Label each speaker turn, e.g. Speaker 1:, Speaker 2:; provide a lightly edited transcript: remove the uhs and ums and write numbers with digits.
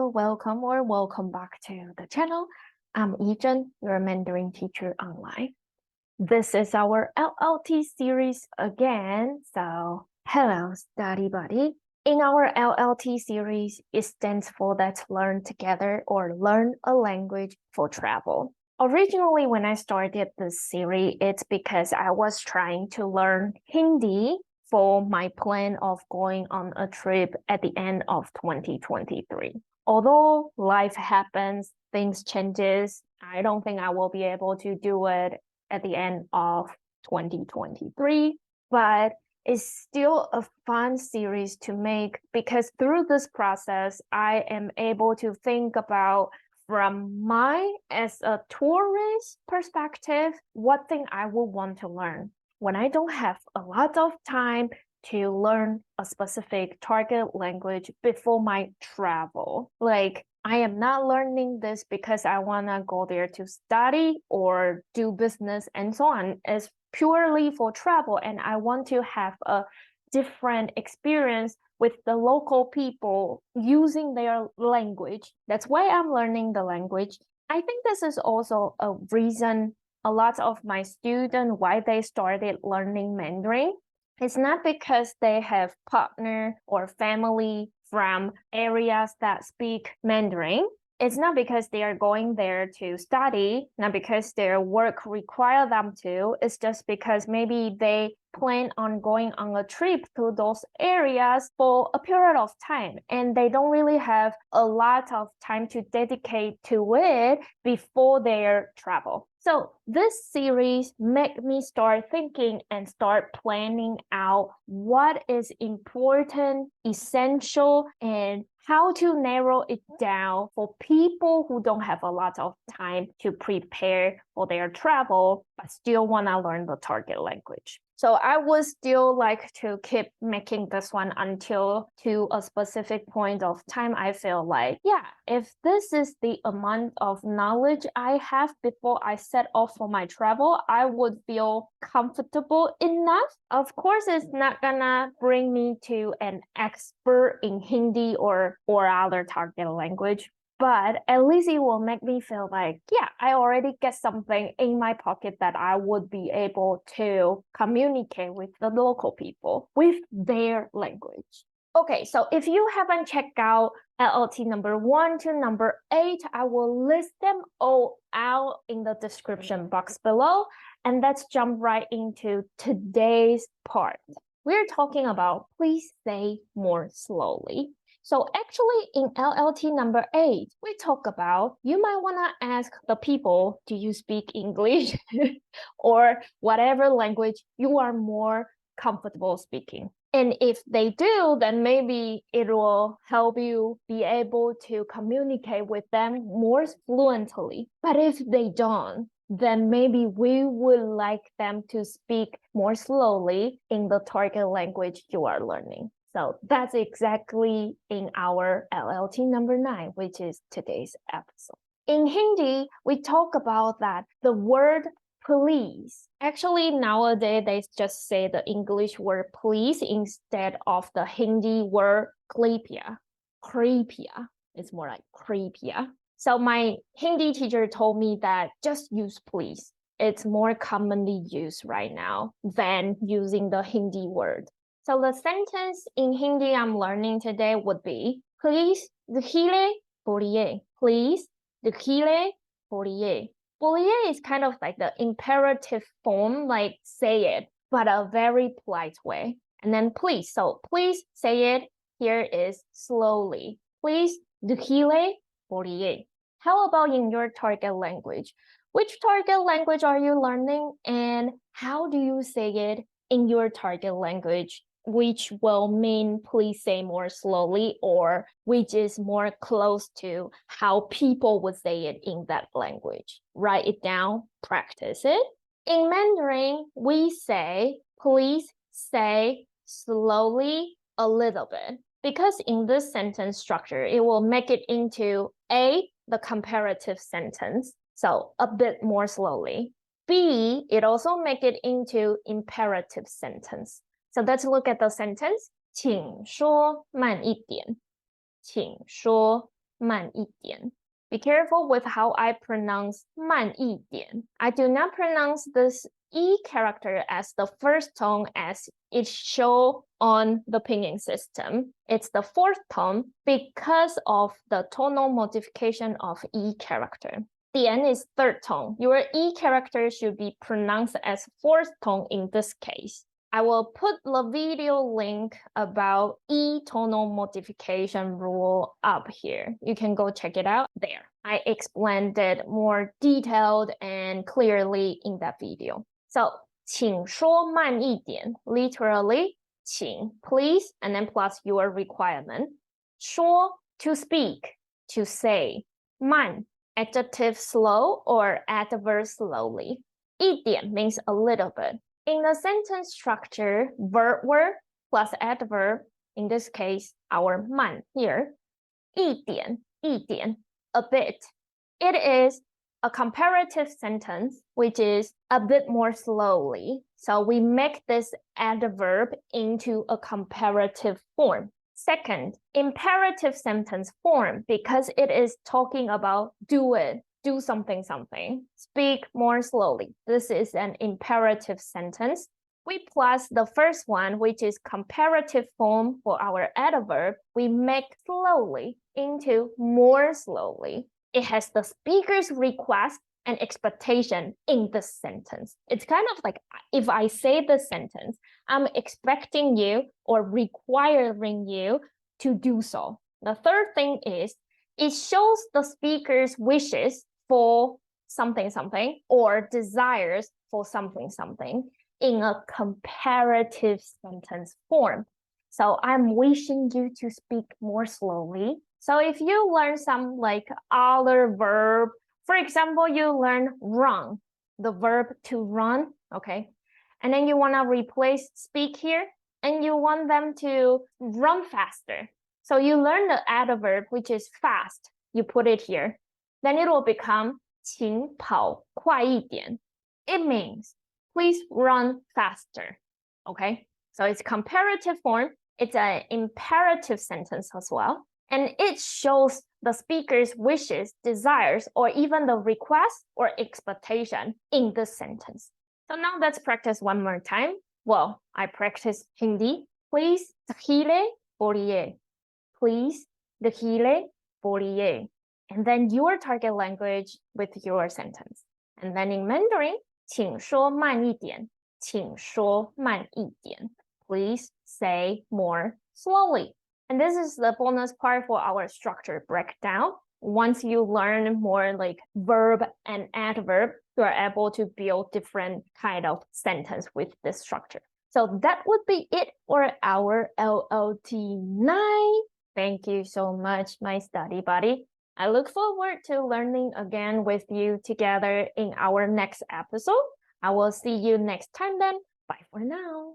Speaker 1: Welcome back to the channel. I'm Yi-Cheng, your Mandarin teacher online. This is our LLT series again. So, hello, study buddy. In our LLT series, it stands for Let's Learn Together or Learn a Language for Travel. Originally, when I started this series, it's because I was trying to learn Hindi for my plan of going on a trip at the end of 2023. Although life happens, things changes, I don't think I will be able to do it at the end of 2023, but it's still a fun series to make because through this process, I am able to think about from as a tourist perspective, what thing I would want to learn when I don't have a lot of time to learn a specific target language before my travel. Like, I am not learning this because I want to go there to study or do business and so on. It's purely for travel, and I want to have a different experience with the local people using their language. That's why I'm learning the language. I think this is also a reason a lot of my students, why they started learning Mandarin. It's not because they have partner or family from areas that speak Mandarin. It's not because they are going there to study, not because their work require them to. It's just because maybe they plan on going on a trip to those areas for a period of time, and they don't really have a lot of time to dedicate to it before their travel. So this series made me start thinking and start planning out what is important, essential, and how to narrow it down for people who don't have a lot of time to prepare for their travel, but still want to learn the target language. So I would still like to keep making this one until to a specific point of time I feel like, yeah, if this is the amount of knowledge I have before I set off for my travel, I would feel comfortable enough. Of course, it's not gonna bring me to an expert in Hindi or other target language, but at least it will make me feel like, yeah, I already get something in my pocket that I would be able to communicate with the local people with their language. Okay, so if you haven't checked out LLT number 1 to number 8, I will list them all out in the description box below. And let's jump right into today's part. We're talking about please say more slowly. So actually in LLT number 8, we talk about you might want to ask the people, do you speak English or whatever language you are more comfortable speaking. And if they do, then maybe it will help you be able to communicate with them more fluently. But if they don't, then maybe we would like them to speak more slowly in the target language you are learning. So that's exactly in our LLT number 9, which is today's episode. In Hindi, we talk about that the word please. Actually, nowadays, they just say the English word please instead of the Hindi word kripya. Kripya. It's more like kripya. So my Hindi teacher told me that just use please. It's more commonly used right now than using the Hindi word. So the sentence in Hindi I'm learning today would be, please dikhile boलिए. Please dikhile boलिए. Boलिए is kind of like the imperative form, like say it, but a very polite way. And then please, so please say it, here is slowly. Please dikhile boलिए. How about in your target language? Which target language are you learning, and how do you say it in your target language, which will mean please say more slowly, or which is more close to how people would say it in that language? Write it down, practice it. In Mandarin, we say, please say slowly a little bit, because in this sentence structure, it will make it into A, the comparative sentence, so a bit more slowly. B, it also make it into imperative sentence. So let's look at the sentence. 请说慢一点。请说慢一点. Be careful with how I pronounce 慢一点. I do not pronounce this E character as the first tone as it shows on the pinyin system. It's the fourth tone because of the tonal modification of E character. Diǎn is third tone. Your E character should be pronounced as fourth tone in this case. I will put the video link about E tonal modification rule up here. You can go check it out there. I explained it more detailed and clearly in that video. So, 请说慢一点, literally, 请, please, and then plus your requirement. 说, to speak, to say. 慢, adjective slow or adverb slowly. 一点 means a little bit. In the sentence structure, verb word plus adverb, in this case, our 慢 here, 一点, a bit. It is a comparative sentence, which is a bit more slowly. So we make this adverb into a comparative form. Second, imperative sentence form, because it is talking about do it, do something, speak more slowly. This is an imperative sentence. We plus the first one, which is comparative form for our adverb. We make slowly into more slowly. It has the speaker's request and expectation in the sentence. It's kind of like if I say the sentence, I'm expecting you or requiring you to do so. The third thing is it shows the speaker's wishes for something or desires for something in a comparative sentence form. So I'm wishing you to speak more slowly. So if you learn some like other verb, for example, you learn run, the verb to run, okay? And then you want to replace speak here, and you want them to run faster. So you learn the adverb, which is fast. You put it here. Then it will become 请跑快一点. It means please run faster, okay? So it's comparative form. It's an imperative sentence as well. And it shows the speaker's wishes, desires, or even the request or expectation in the sentence. So now let's practice one more time. Well, I practice Hindi. Please, dakhile, बोलिए. Please, dakhile, बोलिए. And then your target language with your sentence. And then in Mandarin, 请说慢一点. 请说慢一点. Please say more slowly. And this is the bonus part for our structure breakdown. Once you learn more like verb and adverb, you are able to build different kind of sentence with this structure. So that would be it for our LLT 9. Thank you so much, my study buddy. I look forward to learning again with you together in our next episode. I will see you next time then. Bye for now.